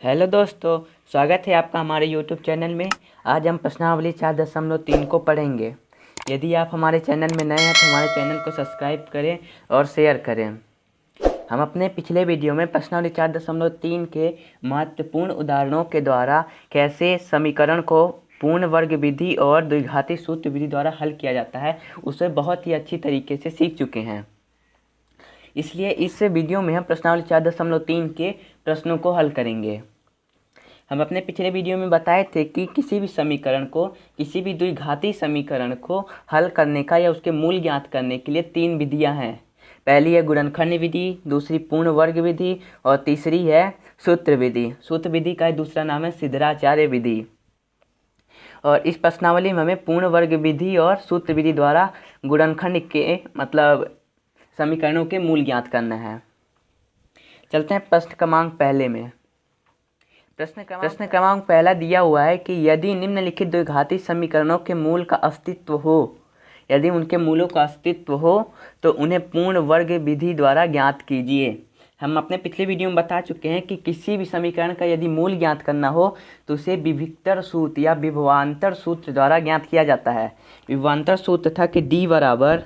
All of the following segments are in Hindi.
हेलो दोस्तों, स्वागत है आपका हमारे यूट्यूब चैनल में। आज हम प्रश्नावली 4.3 को पढ़ेंगे। यदि आप हमारे चैनल में नए हैं तो हमारे चैनल को सब्सक्राइब करें और शेयर करें। हम अपने पिछले वीडियो में प्रश्नावली 4.3 के महत्वपूर्ण उदाहरणों के द्वारा कैसे समीकरण को पूर्ण वर्ग विधि और द्विघाती सूत्र विधि द्वारा हल किया जाता है उसे बहुत ही अच्छी तरीके से सीख चुके हैं। इसलिए इस वीडियो में हम प्रश्नावली 4.3 के प्रश्नों को हल करेंगे। हम अपने पिछले वीडियो में बताए थे कि किसी भी समीकरण को, किसी भी द्विघाती समीकरण को हल करने का या उसके मूल ज्ञात करने के लिए 3 विधियां हैं। पहली है गुणनखंड विधि, दूसरी पूर्ण वर्ग विधि और तीसरी है सूत्र विधि। सूत्र विधि का दूसरा नाम है सिद्धराचार्य विधि। और इस प्रश्नावली में हमें पूर्ण वर्ग विधि और सूत्र विधि द्वारा गुणनखंड के मतलब समीकरणों के मूल ज्ञात करना है। चलते हैं प्रश्न क्रमांक पहले में। प्रश्न क्रमांक पहला दिया हुआ है कि यदि निम्नलिखित द्विघाती समीकरणों के मूल का अस्तित्व हो, यदि उनके मूलों का अस्तित्व हो तो उन्हें पूर्ण वर्ग विधि द्वारा ज्ञात कीजिए। हम अपने पिछले वीडियो में बता चुके हैं कि किसी भी समीकरण का यदि मूल ज्ञात करना हो तो उसे विभिक्तर सूत्र या विभवांतर सूत्र द्वारा ज्ञात किया जाता है। विभवांतर सूत्र था कि d बराबर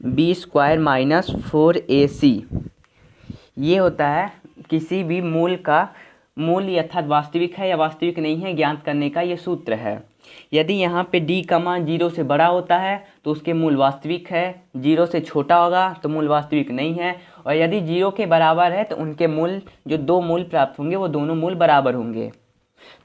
b² माइनस 4ac। ये होता है किसी भी मूल का मूल अर्थात वास्तविक है या वास्तविक नहीं है ज्ञात करने का ये सूत्र है। यदि यहाँ पे d का मान 0 से बड़ा होता है तो उसके मूल वास्तविक है, 0 से छोटा होगा तो मूल वास्तविक नहीं है, और यदि 0 के बराबर है तो उनके मूल जो 2 मूल प्राप्त होंगे वो दोनों मूल बराबर होंगे।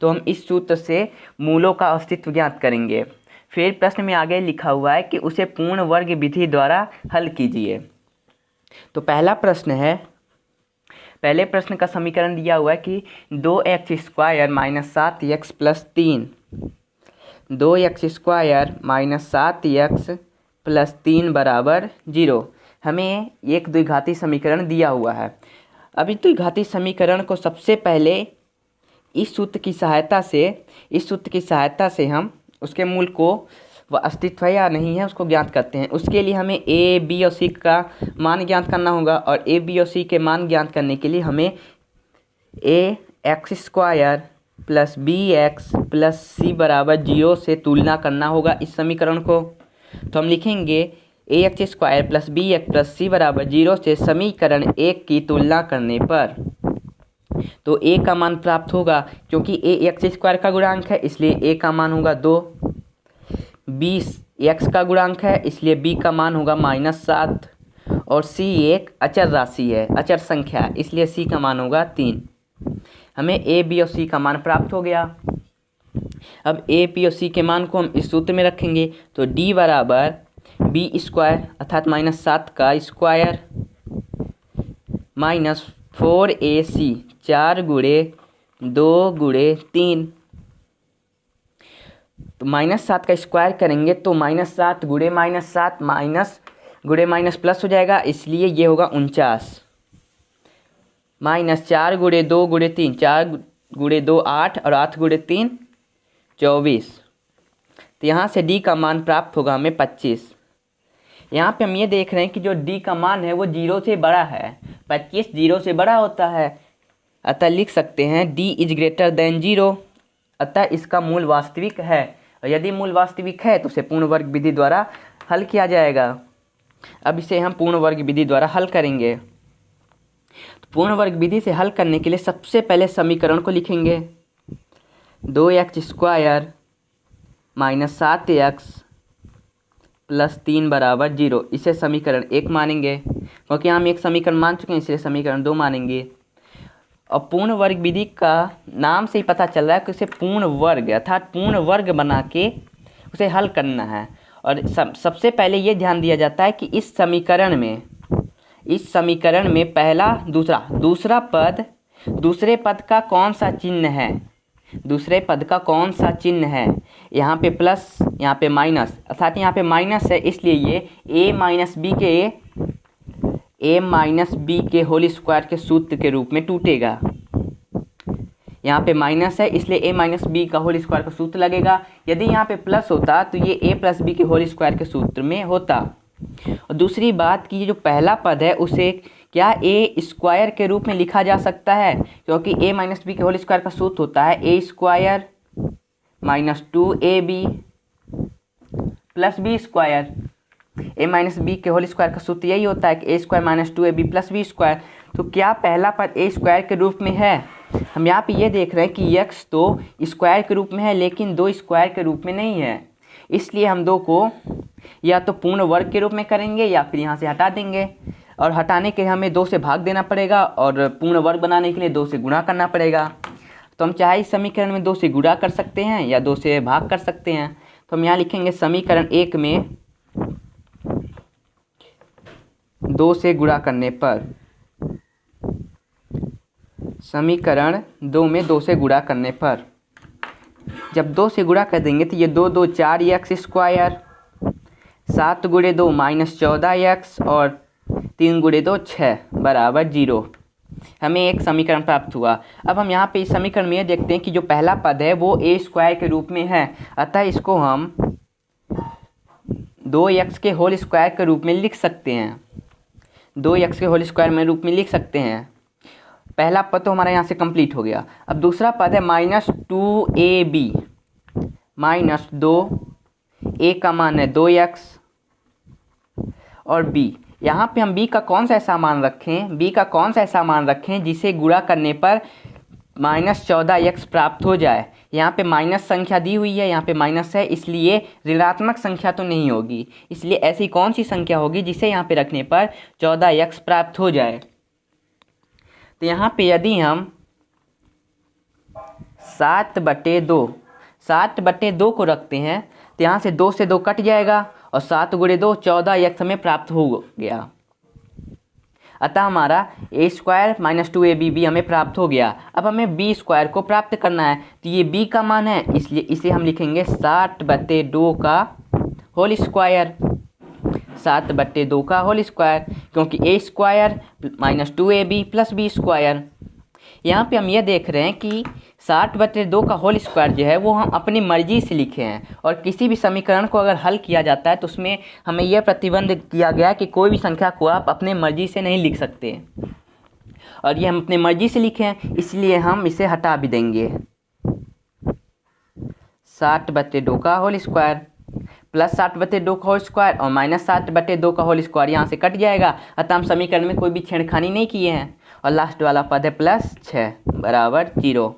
तो हम इस सूत्र से मूलों का अस्तित्व ज्ञात करेंगे। फिर प्रश्न में आगे लिखा हुआ है कि उसे पूर्ण वर्ग विधि द्वारा हल कीजिए। तो पहले प्रश्न का समीकरण दिया हुआ है कि 2x² minus 7x plus 3, 2x² minus 7x plus 3 बराबर 0। हमें एक द्विघाती समीकरण दिया हुआ है। अब इस द्विघाती समीकरण को सबसे पहले इस सूत्र की सहायता से हम उसके मूल को वह अस्तित्व है या नहीं है उसको ज्ञात करते हैं। उसके लिए हमें a, b और c का मान ज्ञात करना होगा, और a, b और c के मान ज्ञात करने के लिए हमें ax² plus bx plus c बराबर 0 से तुलना करना होगा इस समीकरण को। तो हम लिखेंगे ax² plus bx plus c बराबर 0 से समीकरण 1 की तुलना करने पर तो a का मान प्राप्त होगा। क्योंकि a x² का गुणांक है इसलिए a का मान होगा 2, b x का गुणांक है इसलिए b का मान होगा -7, और c एक अचर राशि है, अचर संख्या है, इसलिए c का मान होगा 3। हमें a, b और c का मान प्राप्त हो गया। अब a, b और c के मान को हम इस सूत्र में रखेंगे। तो d बराबर b² अर्थात -7 का स्क्वायर माइनस 4ac 4 गुणे 2 गुणे 3। तो -7 का स्क्वायर करेंगे तो -7 गुणे -7 माइनस गुणे माइनस प्लस हो जाएगा, इसलिए ये होगा 49 माइनस 4 गुणे 2 गुणे 3, 4 गुणे 2 8 और 8 गुणे 3 24। तो यहाँ से d का मान प्राप्त होगा हमें 25। यहाँ पे हम ये देख रहे हैं कि जो d का मान है वो 0 से बड़ा है। 25 0 से बड़ा होता है, अतः लिख सकते हैं d इज ग्रेटर देन 0, अतः इसका मूल वास्तविक है। और यदि मूल वास्तविक है तो उसे पूर्ण वर्ग विधि द्वारा हल किया जाएगा। अब इसे हम पूर्ण वर्ग विधि द्वारा हल करेंगे। तो पूर्ण वर्ग विधि से हल करने के लिए सबसे पहले समीकरण को लिखेंगे। 2x² माइनस 7x प्लस 3 बराबर 0, इसे समीकरण 1 मानेंगे। क्योंकि हम एक समीकरण मान चुके हैं इसलिए समीकरण 2 मानेंगे। और पूर्ण वर्ग विधि का नाम से ही पता चल रहा है कि उसे पूर्ण वर्ग अर्थात पूर्ण वर्ग बना के उसे हल करना है। और सबसे पहले ये ध्यान दिया जाता है कि इस समीकरण में पहला दूसरा पद दूसरे पद का कौन सा चिन्ह है, दूसरे पद का कौन सा चिन्ह है। यहाँ पे प्लस, यहाँ पे माइनस, अर्थात यहाँ पे माइनस है इसलिए ये a माइनस b के होल स्क्वायर के सूत्र के रूप में टूटेगा। यहाँ पे माइनस है इसलिए a माइनस b का होल स्क्वायर का सूत्र लगेगा। यदि यहाँ पे प्लस होता तो ये a प्लस b के होल स्क्वायर के सूत्र में होता। और दूसरी बात कि ये जो पहला पद है उसे क्या ए स्क्वायर के रूप में लिखा जा सकता है, क्योंकि ए माइनस बी के होल स्क्वायर का सूत्र होता है a square minus 2ab plus b square. A minus b के होल स्क्वायर का सूत्र यही होता है कि a square minus 2ab plus b square. तो क्या पहला पद ए स्क्वायर के रूप में है? हम यहाँ पे ये देख रहे हैं कि यक्स तो स्क्वायर के रूप में है लेकिन 2 स्क्वायर के रूप में नहीं है, इसलिए हम 2 को या तो पूर्ण वर्ग के रूप में करेंगे या फिर यहाँ से हटा देंगे, और हटाने के लिए हमें 2 से भाग देना पड़ेगा और पूर्ण वर्ग बनाने के लिए 2 से गुणा करना पड़ेगा। तो हम चाहे इस समीकरण में 2 से गुणा कर सकते हैं या 2 से भाग कर सकते हैं। तो हम यहाँ लिखेंगे समीकरण 1 में 2 से गुणा करने पर, समीकरण 2 में 2 से गुणा करने पर जब 2 से गुणा कर देंगे तो ये 2 2 4 एक्स स्क्वायर, 7 गुणे 2 माइनस 14 एक्स और 3 गुणे 2 6 बराबर 0। हमें एक समीकरण प्राप्त हुआ। अब हम यहाँ पे इस समीकरण में देखते हैं कि जो पहला पद है वो ए स्क्वायर के रूप में है, अतः इसको हम 2x के होल स्क्वायर के रूप में लिख सकते हैं, 2x के होल स्क्वायर में रूप में लिख सकते हैं। पहला पद तो हमारा यहाँ से कंप्लीट हो गया। अब दूसरा पद है माइनस 2ab माइनस 2, a का मान है 2x और b। यहाँ पे हम b का कौन सा ऐसा मान रखें, b का कौन सा ऐसा मान रखें जिसे गुणा करने पर माइनस 14x प्राप्त हो जाए। यहाँ पे माइनस संख्या दी हुई है, यहाँ पे माइनस है, इसलिए ऋणात्मक संख्या तो नहीं होगी, इसलिए ऐसी कौन सी संख्या होगी जिसे यहाँ पे रखने पर 14x प्राप्त हो जाए। तो यहाँ पे यदि हम 7/2 को रखते हैं तो यहाँ से 2 से 2 कट जाएगा और 7 गुणे 2 14x हमें प्राप्त हो गया। अतः हमारा ए स्क्वायर माइनस 2ab हमें प्राप्त हो गया। अब हमें बी स्क्वायर को प्राप्त करना है, तो ये बी का मान है, इसलिए इसे हम लिखेंगे 7/2 का होल स्क्वायर, 7/2 का होल स्क्वायर, क्योंकि a square minus 2ab plus b square. यहाँ पे हम ये देख रहे हैं कि 7/2 का होल स्क्वायर जो है वो हम अपनी मर्जी से लिखे हैं, और किसी भी समीकरण को अगर हल किया जाता है तो उसमें हमें यह प्रतिबंध किया गया कि कोई भी संख्या को आप अपने मर्जी से नहीं लिख सकते, और ये हम अपने मर्जी से लिखे हैं इसलिए हम इसे हटा भी देंगे। 7/2 का होल स्क्वायर प्लस 7/2 का होल स्क्वायर और माइनस 7/2 का होल स्क्वायर यहाँ से कट जाएगा, अतः हम समीकरण में कोई भी छेड़खानी नहीं किए हैं, और लास्ट वाला पद है प्लस 6 बराबर 0।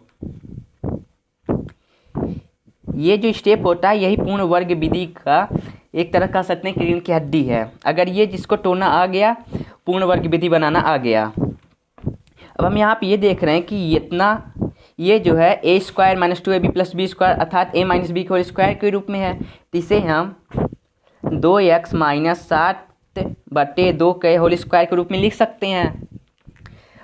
ये जो स्टेप होता है यही पूर्ण वर्ग विधि का एक तरह कह सकते हैं कि रीढ़ की हड्डी है। अगर ये जिसको तोड़ना आ गया, पूर्ण वर्ग विधि बनाना आ गया। अब हम यहाँ पे ये देख रहे हैं कि ये जो है a square minus 2ab plus b square अर्थात ए माइनस बी के होल स्क्वायर के रूप में है, तो इसे हम 2x माइनस 7/2 के होल स्क्वायर के रूप में लिख सकते हैं,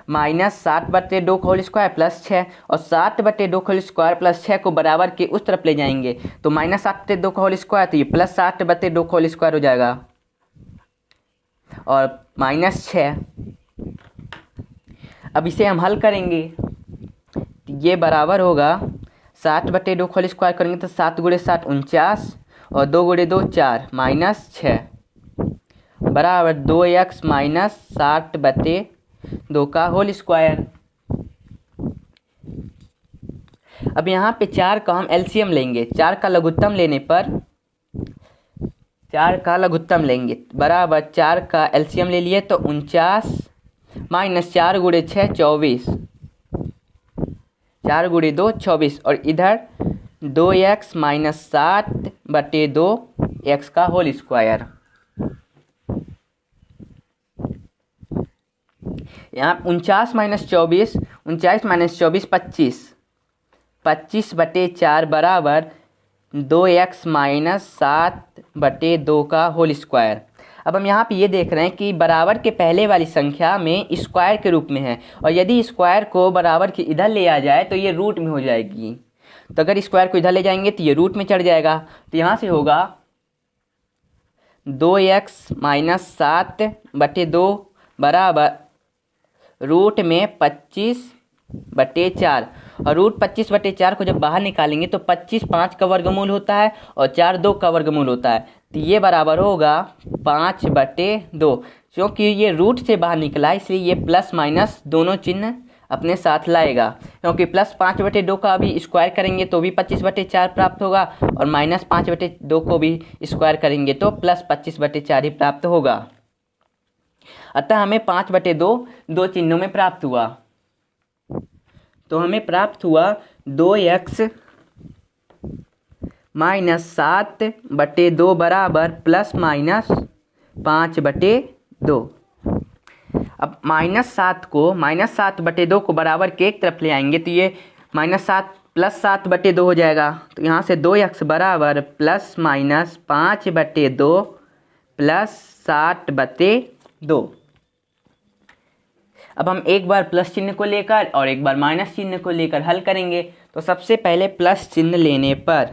माइनस 7/2 का होल स्क्वायर प्लस 6, और 7/2 का होल स्क्वायर प्लस 6 को बराबर के उस तरफ ले जाएंगे तो माइनस 7/2 का होल स्क्वायर, तो ये प्लस 7/2 का होल स्क्वायर हो जाएगा और माइनस 6। अब इसे हम हल करेंगे, ये बराबर होगा 7/2 का होल स्क्वायर करेंगे तो 7 गुणे 7 49 और 2 गुणे 2 4 माइनस 6 बराबर 2x माइनस 7/2 का होल स्क्वायर। अब यहाँ पे 4 का हम एलसीएम लेंगे, 4 का लघुत्तम लेने पर 4 का लघुत्तम लेंगे बराबर 4 का एलसीएम ले लिए तो 49 माइनस 4 गुणे 6 24, 4 गुणे 2 24 और इधर 2x माइनस 7/2 x का होल स्क्वायर। यहाँ 49 माइनस 24 25, 25/4 बराबर 2x माइनस 7/2 का होल स्क्वायर। अब हम यहाँ पे ये देख रहे हैं कि बराबर के पहले वाली संख्या में स्क्वायर के रूप में है, और यदि स्क्वायर को बराबर के इधर ले आ जाए तो ये रूट में हो जाएगी, तो अगर स्क्वायर को इधर ले जाएंगे तो ये रूट में चढ़ जाएगा, तो यहाँ से होगा 2x माइनस 7/2 बराबर रूट में 25/4, और रूट 25/4 को जब बाहर निकालेंगे तो 25 5 का वर्गमूल होता है और 4 2 का वर्गमूल होता है, तो ये बराबर होगा 5/2। क्योंकि ये रूट से बाहर निकला इसलिए ये प्लस माइनस दोनों चिन्ह अपने साथ लाएगा, क्योंकि प्लस 5/2 का भी स्क्वायर करेंगे तो भी 25/4 प्राप्त होगा और माइनस 5/2 को भी स्क्वायर करेंगे तो प्लस 25/4 ही प्राप्त होगा। अतः हमें 5/2 दो चिन्हों में प्राप्त हुआ। तो हमें प्राप्त हुआ 2x - 7/2 बराबर प्लस माइनस 5/2। अब -7 को -7/2 को बराबर के एक तरफ ले आएंगे तो ये -7 + 7/2 हो जाएगा। तो यहाँ से 2x बराबर प्लस माइनस 5/2 प्लस 7/2। अब हम एक बार प्लस चिन्ह को लेकर और एक बार माइनस चिन्ह को लेकर हल करेंगे। तो सबसे पहले प्लस चिन्ह लेने पर,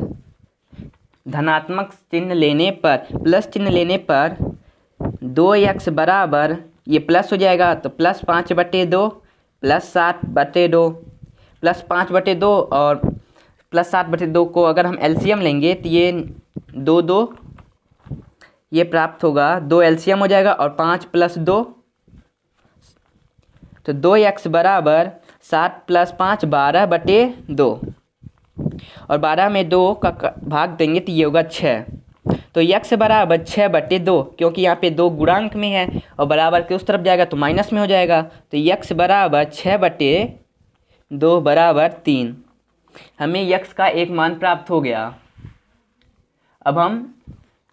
धनात्मक चिन्ह लेने पर, प्लस चिन्ह लेने पर 2x बराबर ये प्लस हो जाएगा तो प्लस 5/2 प्लस 7/2 प्लस 5/2 और प्लस 7/2 को अगर हम एलसीएम लेंगे तो ये 2 ये प्राप्त होगा, 2 एलसीएम हो जाएगा और 5 + 2 तो 2x बराबर 7 + 5 12/2 और 12 में 2 का भाग देंगे तो ये होगा 6। तो x बराबर 6/2, क्योंकि यहाँ पे 2 गुणांक में है और बराबर के उस तरफ जाएगा तो माइनस में हो जाएगा। तो x बराबर 6/2 बराबर 3। हमें x का एक मान प्राप्त हो गया। अब हम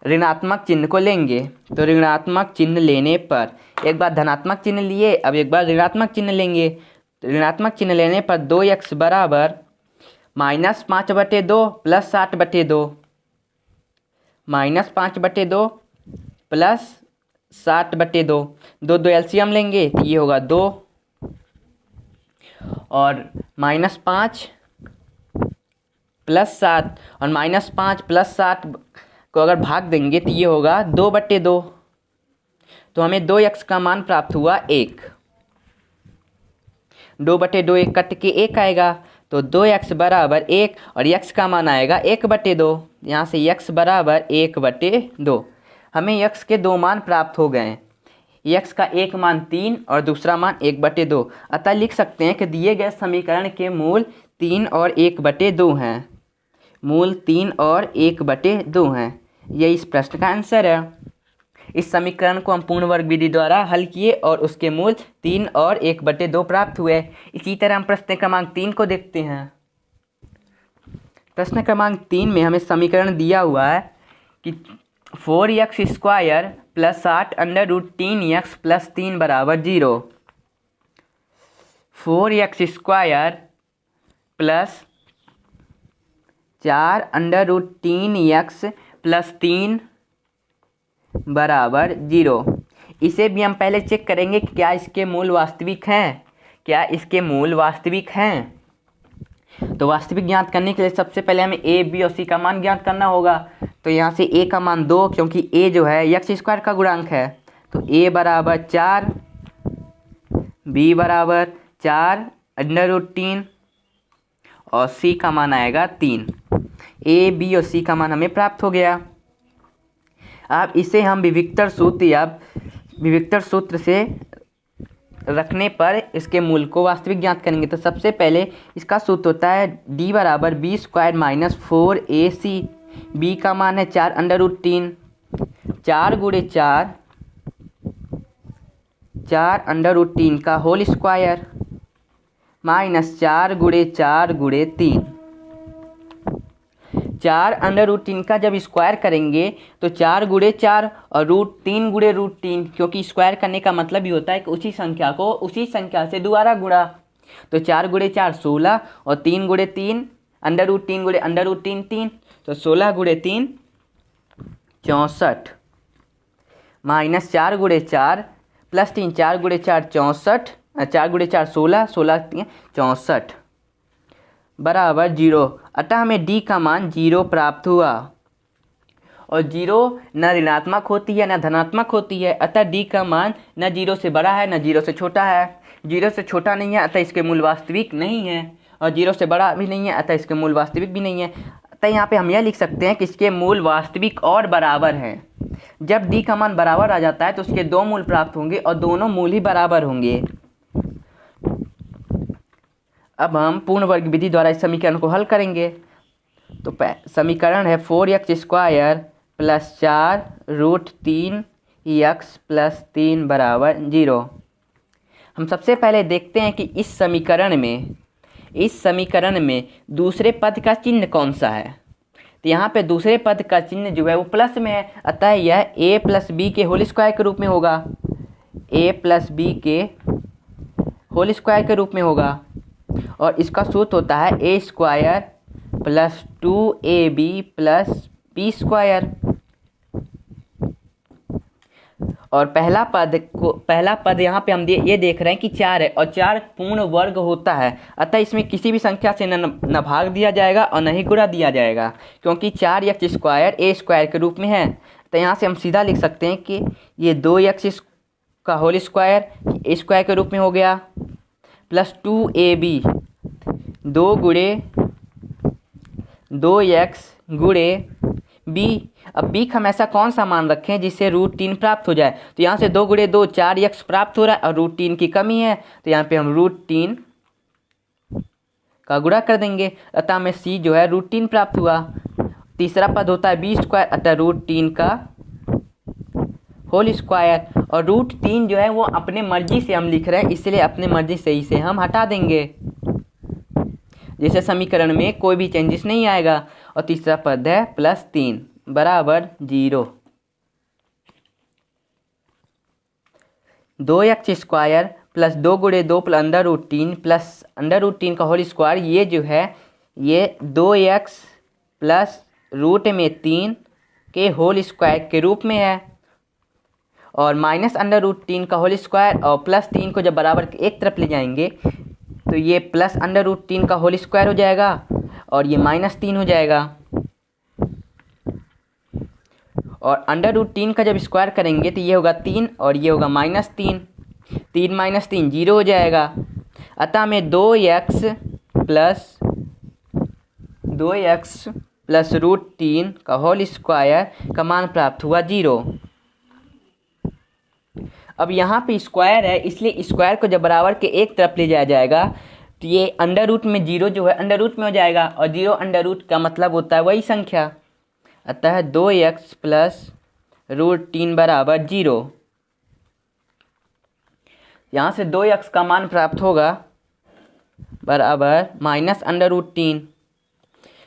ऋणात्मक चिन्ह को लेंगे। तो ऋणात्मक चिन्ह लेने पर, एक बार धनात्मक चिन्ह लिए अब एक बार ऋणात्मक चिन्ह लेंगे। तो ऋणात्मक चिन्ह लेने पर 2x बराबर -5/2 प्लस 7/2 -5/2 प्लस 7/2 दो एलसीएम लेंगे तो ये होगा 2 और -5 प्लस 7 और -5 प्लस 7 को अगर भाग देंगे तो ये होगा 2/2। तो हमें 2x का मान प्राप्त हुआ 1। 2/2 1 कट के 1 आएगा तो 2x बराबर 1 और x का मान आएगा 1/2। यहाँ से x बराबर 1/2। हमें x के दो मान प्राप्त हो गए। x का एक मान 3 और दूसरा मान 1/2। अतः लिख सकते हैं कि दिए गए समीकरण के मूल 3 और 1/2 हैं। मूल 3 और 1/2 हैं। यह इस प्रश्न का आंसर है। इस समीकरण को हम पूर्ण वर्ग विधि द्वारा हल किए और उसके मूल 3 और 1/2 प्राप्त हुए। इसी तरह हम प्रश्न क्रमांक 3 को देखते हैं। प्रश्न क्रमांक 3 में हमें समीकरण दिया हुआ है कि 4x² + 8 √3x + 3 बराबर 0। 4x² + 4 √3x + 3 बराबर 0। इसे भी हम पहले चेक करेंगे कि क्या इसके मूल वास्तविक हैं। तो वास्तविक ज्ञात करने के लिए सबसे पहले हमें a, b और c का मान ज्ञात करना होगा। तो यहाँ से a का मान 2, क्योंकि a जो है x² का गुणांक है। तो a बराबर 4, b बराबर 4 √3 और c का मान आएगा 3। a, b और c का मान हमें प्राप्त हो गया। अब इसे हम विविक्तर सूत्र से रखने पर इसके मूल को वास्तविक ज्ञात करेंगे। तो सबसे पहले इसका सूत्र होता है d बराबर b² - 4ac। b का मान है 4 √3, 4 × 4 √3 का होल स्क्वायर माइनस 4 × 4 × 3। 4 √3 का जब स्क्वायर करेंगे तो 4 × 4 और √3 × √3, क्योंकि स्क्वायर करने का मतलब ही होता है कि उसी संख्या को उसी संख्या से दोबारा गुणा। तो 4 × 4 16 और 3 × 3 √3 × √3 3, तो 16 × 3 64 माइनस 4 × 4 प्लस 3 4 × 4 64, 4 × 4 16, 16 3 64 बराबर 0। अतः हमें d का मान 0 प्राप्त हुआ। और 0 न ऋणात्मक होती है न धनात्मक होती है, अतः d का मान न 0 से बड़ा है न 0 से छोटा है। 0 से छोटा नहीं है अतः इसके मूल वास्तविक नहीं है, और 0 से बड़ा भी नहीं है अतः इसके मूल वास्तविक भी नहीं है। अतः यहाँ पे हम यह लिख सकते हैं कि इसके मूल वास्तविक और बराबर हैं। जब d का मान बराबर आ जाता है तो उसके दो मूल प्राप्त होंगे और दोनों मूल ही बराबर होंगे। अब हम पूर्ण वर्ग विधि द्वारा इस समीकरण को हल करेंगे। तो समीकरण है 4x² प्लस 4√3x प्लस 3 बराबर 0। हम सबसे पहले देखते हैं कि इस समीकरण में दूसरे पद का चिन्ह कौन सा है। तो यहाँ पे दूसरे पद का चिन्ह जो है वो प्लस में है, अतः यह a प्लस बी के होल स्क्वायर के रूप में होगा। a प्लस बी के होल स्क्वायर के रूप में होगा और इसका सूत्र होता है a² plus 2ab plus b²। और पहला पद यहाँ पे हम ये देख रहे हैं कि 4 है और 4 पूर्ण वर्ग होता है, अतः इसमें किसी भी संख्या से न भाग दिया जाएगा और न ही गुणा दिया जाएगा, क्योंकि 4x² a² के रूप में है। तो यहाँ से हम सीधा लिख सकते हैं कि ये 2x का होल स्क्वायर a² के रूप में हो गया प्लस 2ab 2x गुणे b। अब b का हम ऐसा कौन सा मान रखें जिससे √3 प्राप्त हो जाए। तो यहाँ से 2 गुणे 2 4x प्राप्त हो रहा है और √3 की कमी है, तो यहाँ पे हम √3 का गुणा कर देंगे, अतः हमें c जो है √3 प्राप्त हुआ। तीसरा पद होता है b², अतः √3 का होल स्क्वायर और √3 जो है वो अपने मर्जी से हम लिख रहे हैं, इसलिए अपने मर्जी से इसे हम हटा देंगे, जैसे समीकरण में कोई भी चेंजेस नहीं आएगा। और तीसरा पद है प्लस 3 बराबर 0। 2x² प्लस 2 गुणे 2 प्लस √3 प्लस √3 का होल स्क्वायर, ये जो है ये 2x प्लस √3 के होल स्क्वायर के रूप में है और माइनस √3 का होल स्क्वायर और प्लस 3 को जब बराबर एक तरफ ले जाएंगे तो ये प्लस √3 का होल स्क्वायर हो जाएगा और ये -3 हो जाएगा। और √3 का जब स्क्वायर करेंगे तो ये होगा 3 और ये होगा -3, 3 - 3 0 हो जाएगा। अतः हमें 2x प्लस √3 का होल स्क्वायर का मान प्राप्त हुआ 0। अब यहाँ पे स्क्वायर है, इसलिए स्क्वायर को जब बराबर के एक तरफ ले जाया जाएगा तो ये अंडर रूट में 0 जो है अंडर रूट में हो जाएगा और 0 अंडर रूट का मतलब होता है वही संख्या। अतः 2x प्लस √3 बराबर 0। यहाँ से 2x का मान प्राप्त होगा बराबर -√3,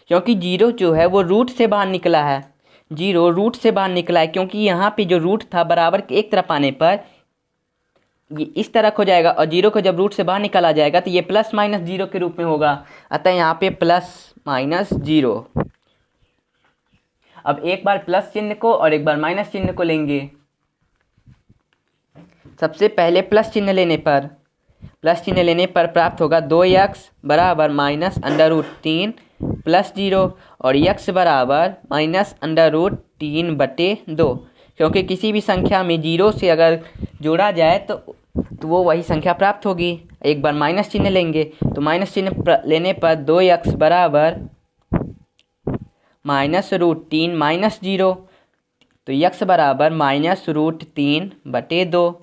क्योंकि 0 जो है वो रूट से बाहर निकला है, 0 रूट से बाहर निकला है, क्योंकि यहाँ पे जो रूट था बराबर के एक तरफ आने पर ये इस तरह हो जाएगा और 0 को जब रूट से बाहर निकाला जाएगा तो ये +-0 के रूप में होगा। अतः यहाँ पे +-0। अब एक बार प्लस चिन्ह को और एक बार माइनस चिन्ह को लेंगे। सबसे पहले प्लस चिन्ह लेने पर प्राप्त होगा 2x बराबर -√3 प्लस 0 और x बराबर -√3/2, क्योंकि किसी भी संख्या में 0 से अगर जोड़ा जाए तो वो वही संख्या प्राप्त होगी। एक बार माइनस चिन्ह लेंगे तो माइनस चिन्ह लेने पर 2x बराबर -√3 - 0 तो x बराबर -√3/2।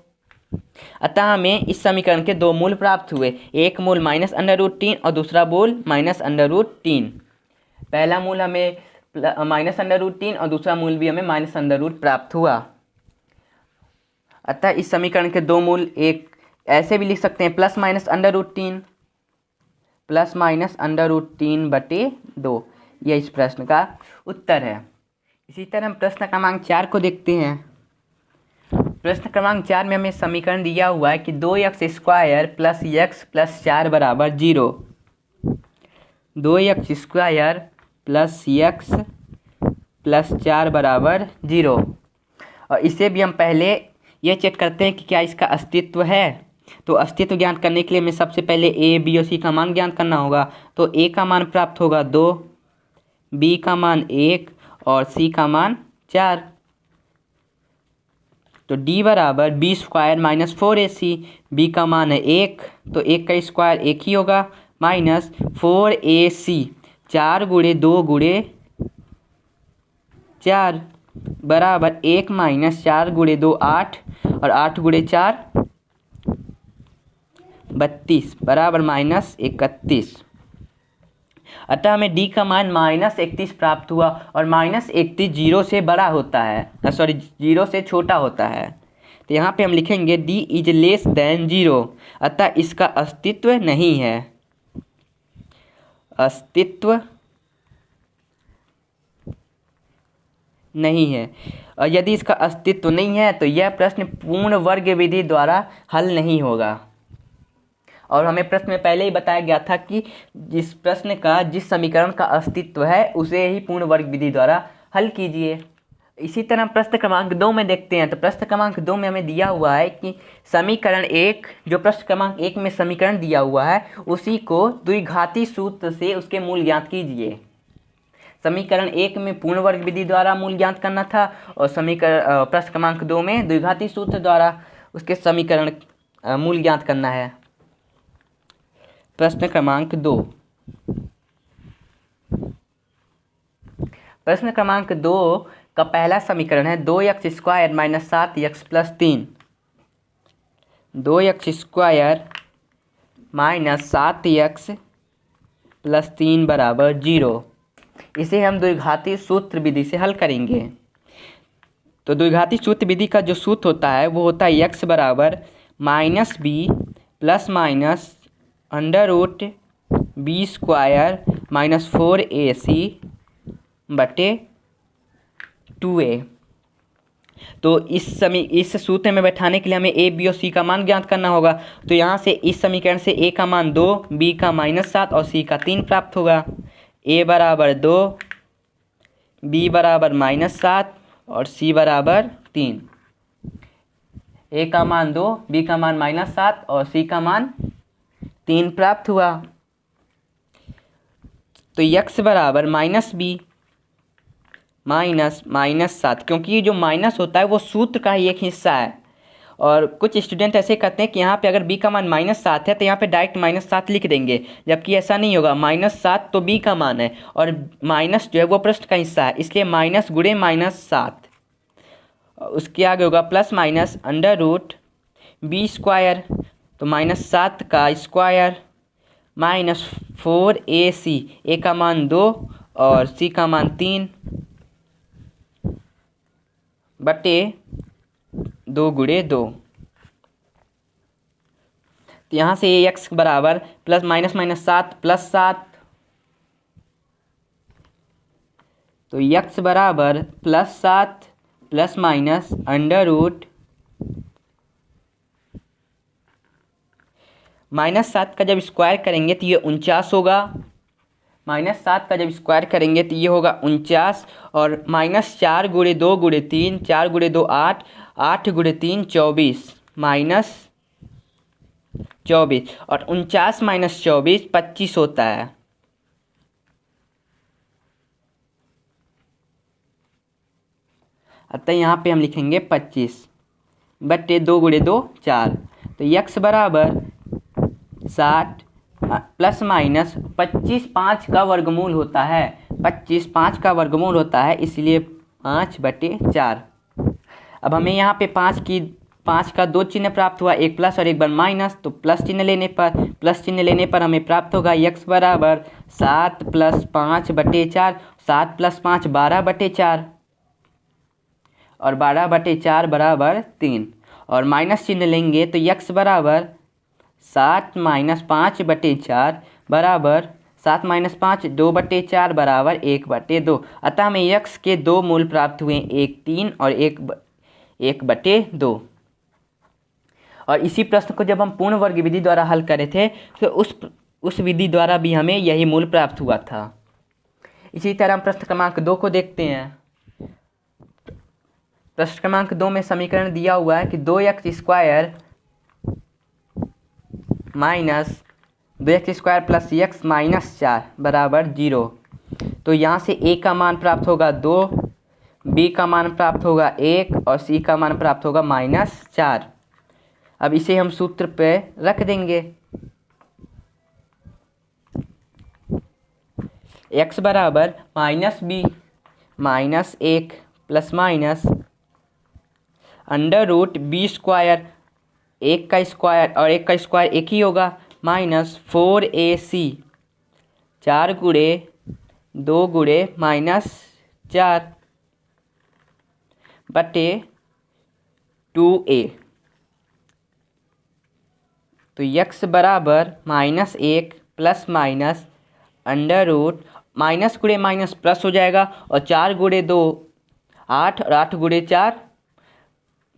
अतः हमें इस समीकरण के दो मूल प्राप्त हुए, एक मूल -√3 और दूसरा मूल -√3। पहला मूल हमें -√3 और दूसरा मूल भी हमें -√3 प्राप्त हुआ। अतः इस समीकरण के दो मूल एक ऐसे भी लिख सकते हैं +-√3 +-√3/2। यह इस प्रश्न का उत्तर है। इसी तरह हम प्रश्न क्रमांक 4 को देखते हैं। प्रश्न क्रमांक 4 में हमें समीकरण दिया हुआ है कि 2x² प्लस x प्लस 4 बराबर 0। 2x² प्लस x प्लस 4 बराबर 0। और इसे भी हम पहले यह चेक करते हैं कि क्या इसका अस्तित्व है। तो अस्तित्व ज्ञात करने के लिए हमें सबसे पहले a, b और c का मान ज्ञात करना होगा। तो a का मान प्राप्त होगा 2, b का मान 1 और c का मान 4। तो d बराबर b² - 4ac, b का मान है 1 तो 1 का स्क्वायर 1 ही होगा, -4ac 4 गुणे 2 गुणे 4 बराबर 1 माइनस 4 गुणे 2 8 और 8 गुणे 4 32 बराबर -31। अतः हमें d का मान -31 प्राप्त हुआ और -31 जीरो से बड़ा होता है, सॉरी जीरो से छोटा होता है। तो यहाँ पे हम लिखेंगे d इज लेस देन 0, अतः इसका अस्तित्व नहीं है, अस्तित्व नहीं है। और यदि इसका अस्तित्व नहीं है तो यह प्रश्न पूर्ण वर्ग विधि द्वारा हल नहीं होगा। और हमें प्रश्न में पहले ही बताया गया था कि जिस प्रश्न का जिस समीकरण का अस्तित्व है उसे ही पूर्ण वर्ग विधि द्वारा हल कीजिए। इसी तरह प्रश्न क्रमांक 2 में देखते हैं। तो प्रश्न क्रमांक 2 में हमें दिया हुआ है कि समीकरण 1, जो प्रश्न क्रमांक 1 में समीकरण दिया हुआ है उसी को द्विघाती सूत्र से उसके मूल ज्ञात कीजिए। समीकरण 1 में पूर्ण वर्ग विधि द्वारा मूल ज्ञात करना था और समीकरण प्रश्न क्रमांक 2 में द्विघाती सूत्र द्वारा उसके समीकरण मूल ज्ञात करना है। प्रश्न क्रमांक 2। प्रश्न क्रमांक 2 का पहला समीकरण है 2x square minus 7x plus 3। 2x square minus 7x plus 3 बराबर 0। इसे हम द्विघाती सूत्र विधि से हल करेंगे। तो द्विघाती सूत्र विधि का जो सूत्र होता है वो होता है x बराबर minus B plus minus under root B square minus 4ac बटे 2a। तो इस सूत्र में बैठाने के लिए हमें a, b और c का मान ज्ञात करना होगा। तो यहाँ से इस समीकरण से a का मान 2, b का -7 और c का 3 प्राप्त होगा। a बराबर 2, b बराबर -7 और c बराबर 3। a का मान 2, b का मान -7 और c का मान 3 प्राप्त हुआ। तो x बराबर -b -7, क्योंकि ये जो माइनस होता है वो सूत्र का ही एक हिस्सा है। और कुछ स्टूडेंट ऐसे करते हैं कि यहाँ पे अगर b का मान -7 है तो यहाँ पे डायरेक्ट -7 लिख देंगे, जबकि ऐसा नहीं होगा। -7 तो b का मान है और माइनस जो है वो प्रश्न का हिस्सा है, इसलिए माइनस गुणे -7। उसके आगे होगा plus minus under root B square, तो -7 का स्क्वायर माइनस 4ac, a का मान 2 और c का मान 3 बटे 2 गुणे 2। तो यहाँ से x बराबर प्लस -7 प्लस 7, तो x बराबर +7 प्लस माइनस अंडर रूट -7 का जब स्क्वायर करेंगे तो ये 49 होगा। -7 का जब स्क्वायर करेंगे तो ये होगा 49 और -4 गुणे 2 गुणे 3, 4 गुणे 2 8, 8 गुणे 3 24, -24 और 49 - 24 25 होता है। अतः यहाँ पे हम लिखेंगे 25 बटे 2 गुणे 2 4। तो x बराबर 60 प्लस माइनस 25 5 का वर्गमूल होता है, 25 5 का वर्गमूल होता है, इसलिए 5/4। अब हमें यहाँ पे 5 का 2 चिन्ह प्राप्त हुआ, एक प्लस और एक बार माइनस। तो प्लस चिन्ह लेने पर हमें प्राप्त होगा x बराबर 7 + 5/4, 7 + 5 12/4 और 12/4 बराबर 3। और माइनस चिन्ह लेंगे तो x बराबर 7 - 5/4 बराबर 7 - 5 2/4 बराबर 1/2। अतः हमें x के 2 मूल प्राप्त हुए, एक 3 और एक 1/2। और इसी प्रश्न को जब हम पूर्ण वर्ग विधि द्वारा हल करे थे तो उस विधि द्वारा भी हमें यही मूल प्राप्त हुआ था। इसी तरह हम प्रश्न क्रमांक 2 को देखते हैं। प्रश्न क्रमांक 2 में समीकरण दिया हुआ है कि 2x square minus 2x square plus x -4 बराबर 0। तो यहाँ से a का मान प्राप्त होगा 2, b का मान प्राप्त होगा 1 और c का मान प्राप्त होगा -4। अब इसे हम सूत्र पे रख देंगे। x बराबर -b minus 1 plus minus under root B square, 1 का स्क्वायर और 1 का स्क्वायर 1 ही होगा, माइनस 4ac 4 गुणे 2 गुणे -4 बटे 2a। तो x बराबर -1 plus minus under root minus गुणे माइनस प्लस हो जाएगा, और 4 गुणे 2 8 और 8 गुणे 4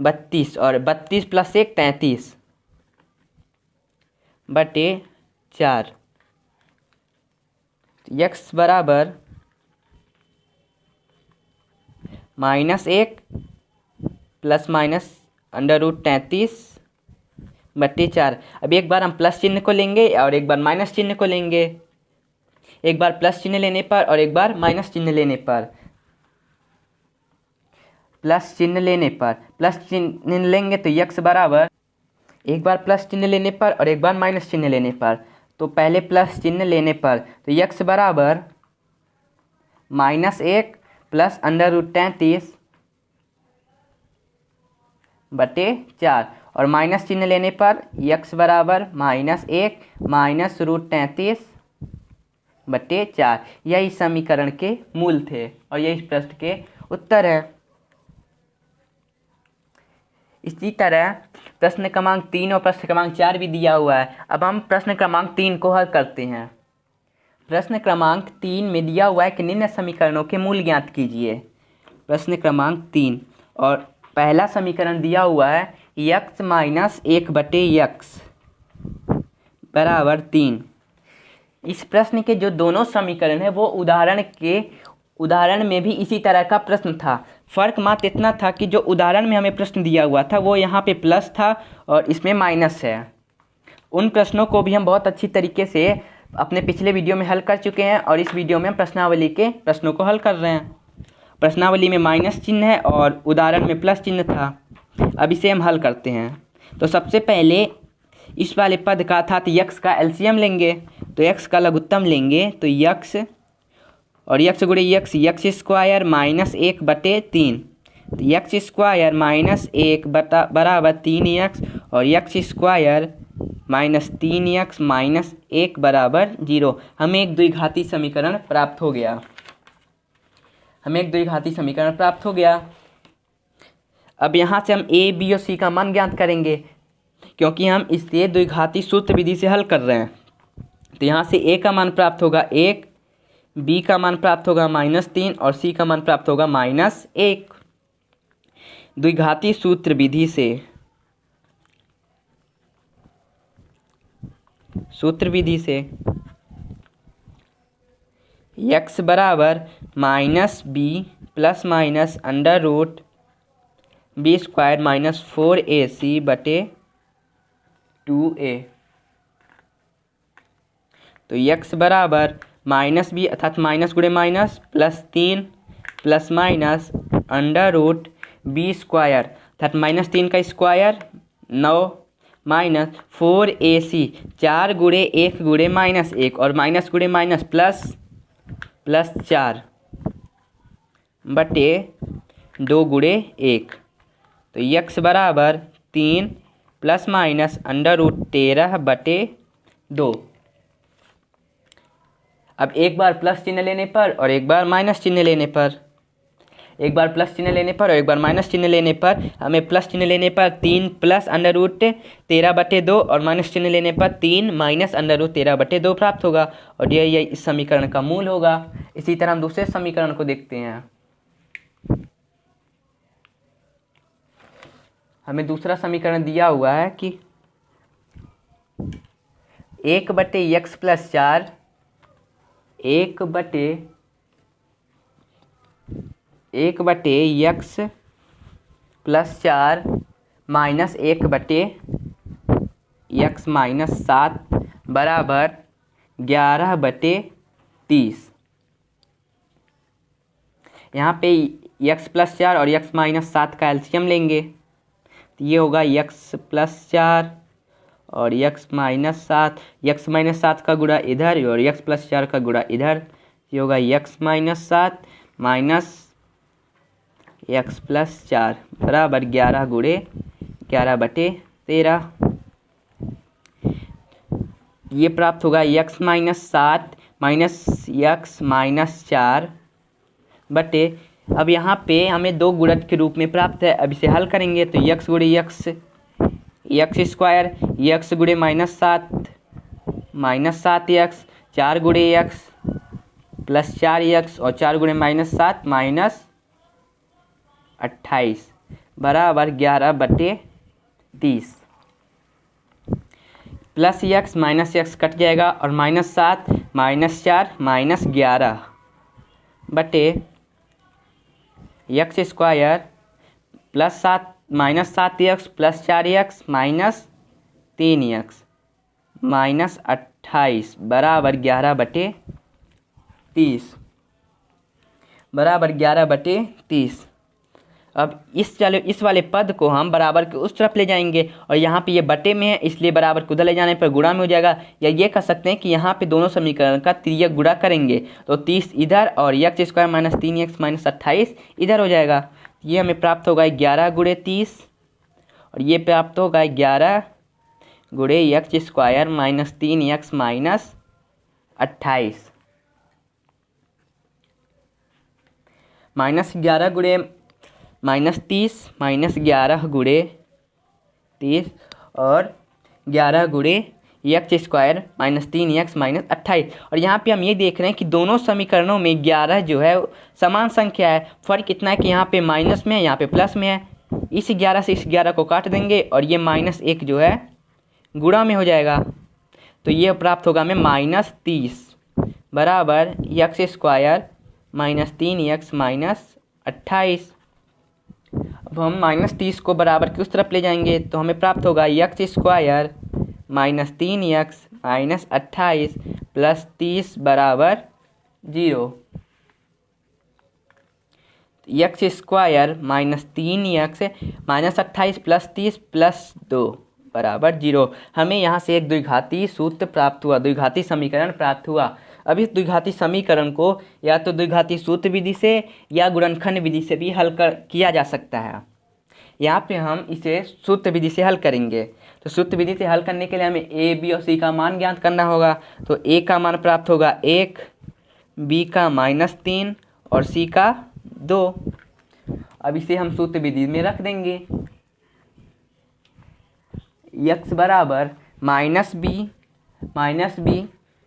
32 और 32 प्लस 1 33 बटे 4। x बराबर -1 प्लस माइनस अंडर रूट 33 बटे 4। अब एक बार हम प्लस चिन्ह को लेंगे और एक बार माइनस चिन्ह को लेंगे, एक बार प्लस चिन्ह लेने पर और एक बार माइनस चिन्ह लेने पर। प्लस चिन्ह लेने पर प्लस चिन्ह लेंगे तो x बराबर, एक बार प्लस चिन्ह लेने पर और एक बार माइनस चिन्ह लेने पर। तो पहले प्लस चिन्ह लेने पर तो x बराबर -1 प्लस अंडर रूट 33 बटे 4, और माइनस चिन्ह लेने पर x बराबर -1 माइनस रूट 33 बटे 4। यही समीकरण के मूल थे और यही प्रश्न के उत्तर है। इसी तरह प्रश्न क्रमांक 3 और प्रश्न क्रमांक 4 भी दिया हुआ है। अब हम प्रश्न क्रमांक 3 को हल करते हैं। प्रश्न क्रमांक 3 में दिया हुआ है कि निम्न समीकरणों के मूल ज्ञात कीजिए। प्रश्न क्रमांक 3 और पहला समीकरण दिया हुआ है x माइनस 1 बटे x बराबर 3। इस प्रश्न के जो दोनों समीकरण है वो उदाहरण में भी इसी तरह का प्रश्न था। फ़र्क मात्र इतना था कि जो उदाहरण में हमें प्रश्न दिया हुआ था वो यहाँ पे प्लस था और इसमें माइनस है। उन प्रश्नों को भी हम बहुत अच्छी तरीके से अपने पिछले वीडियो में हल कर चुके हैं और इस वीडियो में हम प्रश्नावली के प्रश्नों को हल कर रहे हैं। प्रश्नावली में माइनस चिन्ह है और उदाहरण में प्लस चिन्ह था। अब इसे हम हल करते हैं। तो सबसे पहले इस वाले पद का अर्थात यक्स का एलसीएम लेंगे, तो यक्स का लघुत्तम लेंगे तो यक्स और यक्स गुणे यक्स स्क्वायर -1 बटे 3, तो यक्स स्क्वायर -1 बराबर 3x और यक्स स्क्वायर -3x -1 बराबर 0। हमें एक द्विघाती समीकरण प्राप्त हो गया। अब यहाँ से हम a, b और c का मान ज्ञात करेंगे क्योंकि हम इसे द्विघाती सूत्र विधि से हल कर रहे हैं। तो यहाँ से a का मान प्राप्त होगा 1, b का मान प्राप्त होगा -3 और c का मान प्राप्त होगा -1। द्विघाती सूत्र विधि से x बराबर -b plus minus under root B square -4ac बटे 2a। तो x बराबर -b अर्थात माइनस गुणे minus +3 plus minus under root B square अर्थात -3 का स्क्वायर 9 माइनस 4ac 4 गुणे 1 गुणे -1 और माइनस गुणे माइनस प्लस 4 बटे 2 गुणे 1। तो x बराबर 3 प्लस माइनस अंडर रूट 13 बटे 2। अब एक बार प्लस चिन्ह लेने पर और एक बार माइनस चिन्ह लेने पर, माइनस चिन्ह लेने पर हमें प्लस चिन्ह लेने पर 3 प्लस अंडर रूट 13 बटे 2 और माइनस चिन्ह लेने पर 3 माइनस अंडर रूट 13 बटे 2 प्राप्त होगा और यह इस समीकरण का मूल होगा। इसी तरह हम दूसरे समीकरण को देखते हैं। हमें दूसरा समीकरण दिया हुआ है कि 1 बटे x प्लस 4 1 बटे x प्लस 4 माइनस 1 बटे x माइनस 7 बराबर 11 बटे 30। यहाँ पे x प्लस 4 और x माइनस 7 का एलसीएम लेंगे तो ये होगा x प्लस 4 और x माइनस 7 का गुणा इधर और x प्लस 4 का गुणा इधर, ये होगा x minus 7 minus x plus 4 बराबर 11 गुणे 11/13। ये प्राप्त होगा x minus 7 minus x minus 4 बटे, अब यहाँ पे हमें दो गुणक के रूप में प्राप्त है। अब इसे हल करेंगे तो x गुणे x स्क्वायर, x गुणे माइनस 7x 4 गुणे x प्लस 4x और 4 गुणे -7 माइनस 28 बराबर 11/30। Plus x minus x cut जाएगा और -7 -4 -11 बटे x square plus 7 minus 7x plus 4x minus 3x minus 28 बराबर 11/30 बराबर 11/30। अब इस वाले पद को हम बराबर के उस तरफ ले जाएंगे और यहाँ पे ये बटे में है इसलिए बराबर को उधर ले जाने पर गुणा में हो जाएगा। या ये कह सकते हैं कि यहाँ पे दोनों समीकरण का तिर्यक गुणा करेंगे तो 30 इधर और x square minus 3x minus 28 इधर हो जाएगा। ये हमें प्राप्त होगा 11 गुणे 30 और ये प्राप्त होगा 11 गुणे x square minus 3x minus 28 minus 11 गुणे माइनस 30 माइनस 11 गुणे 30 और 11 गुणे x square minus 3x minus 28। और यहाँ पे हम ये देख रहे हैं कि दोनों समीकरणों में 11 जो है समान संख्या है। फ़र्क इतना है कि यहाँ पे माइनस में है, यहाँ पे प्लस में है। इस 11 से इस 11 को काट देंगे और ये -1 जो है गुणा में हो जाएगा। तो ये प्राप्त होगा हमें -30 बराबर x square minus 3x minus 28। अब हम -30 को बराबर की उस तरफ ले जाएंगे तो हमें प्राप्त होगा x square minus 3x minus 28 plus 30 बराबर 0। x square minus 3x minus 28 plus 30 plus 2 बराबर 0। हमें यहाँ से एक द्विघाती सूत्र प्राप्त हुआ, द्विघाती समीकरण प्राप्त हुआ। अब इस द्विघाती समीकरण को या तो द्विघाती सूत्र विधि से या गुणनखंड विधि से भी हल किया जा सकता है। यहाँ पे हम इसे सूत्र विधि से हल करेंगे। तो सूत्र विधि से हल करने के लिए हमें a, b और c का मान ज्ञात करना होगा। तो a का मान प्राप्त होगा 1, b का -3 और c का 2। अब इसे हम सूत्र विधि में रख देंगे। x बराबर -b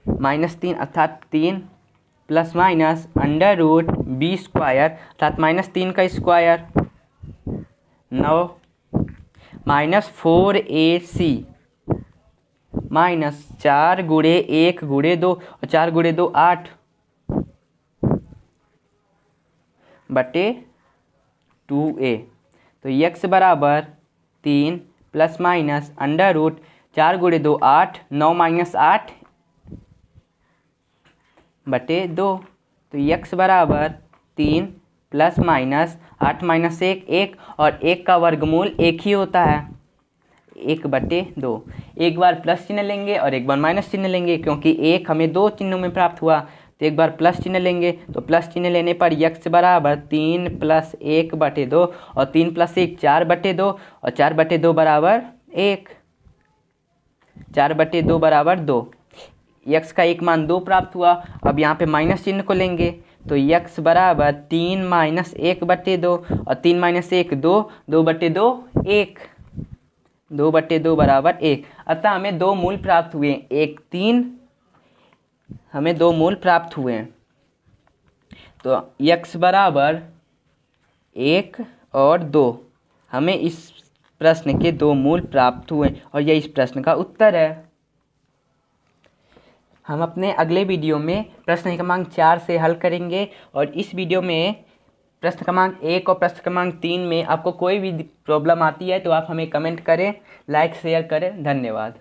-3 अर्थात 3 प्लस माइनस √b स्क्वायर अर्थात -3 का स्क्वायर 9 -4ac माइनस 4 गुणे 1 गुणे 2 और 4 गुणे 2 8 बटे 2a। तो x बराबर 3 प्लस माइनस √4 गुणे 2 8 9 माइनस 8 बटे 2। तो x बराबर 3 प्लस माइनस 8 माइनस 1 1 और 1 का वर्गमूल 1 ही होता है 1/2। एक बार प्लस चिन्ह लेंगे और एक बार माइनस चिन्ह लेंगे क्योंकि 1 हमें दो चिन्हों में प्राप्त हुआ। तो एक बार प्लस चिन्ह लेंगे तो प्लस चिन्ह लेने पर x बराबर 3 प्लस 1/2 और 3 प्लस 1 4/2 और 4/2 बराबर 1 4/2 बराबर 2। x का एक मान 2 प्राप्त हुआ। अब यहाँ पे माइनस चिन्ह को लेंगे तो x बराबर 3 माइनस 1/2 और 3 माइनस 1 2 2/2 1 2/2 बराबर 1। अतः हमें दो मूल प्राप्त हुए, 1 3 हमें दो मूल प्राप्त हुए। तो x बराबर 1 और 2 हमें इस प्रश्न के दो मूल प्राप्त हुए और यह इस प्रश्न का उत्तर है। हम अपने अगले वीडियो में प्रश्न क्रमांक 4 से हल करेंगे और इस वीडियो में प्रश्न क्रमांक 1 और प्रश्न क्रमांक 3 में आपको कोई भी प्रॉब्लम आती है तो आप हमें कमेंट करें, लाइक शेयर करें। धन्यवाद।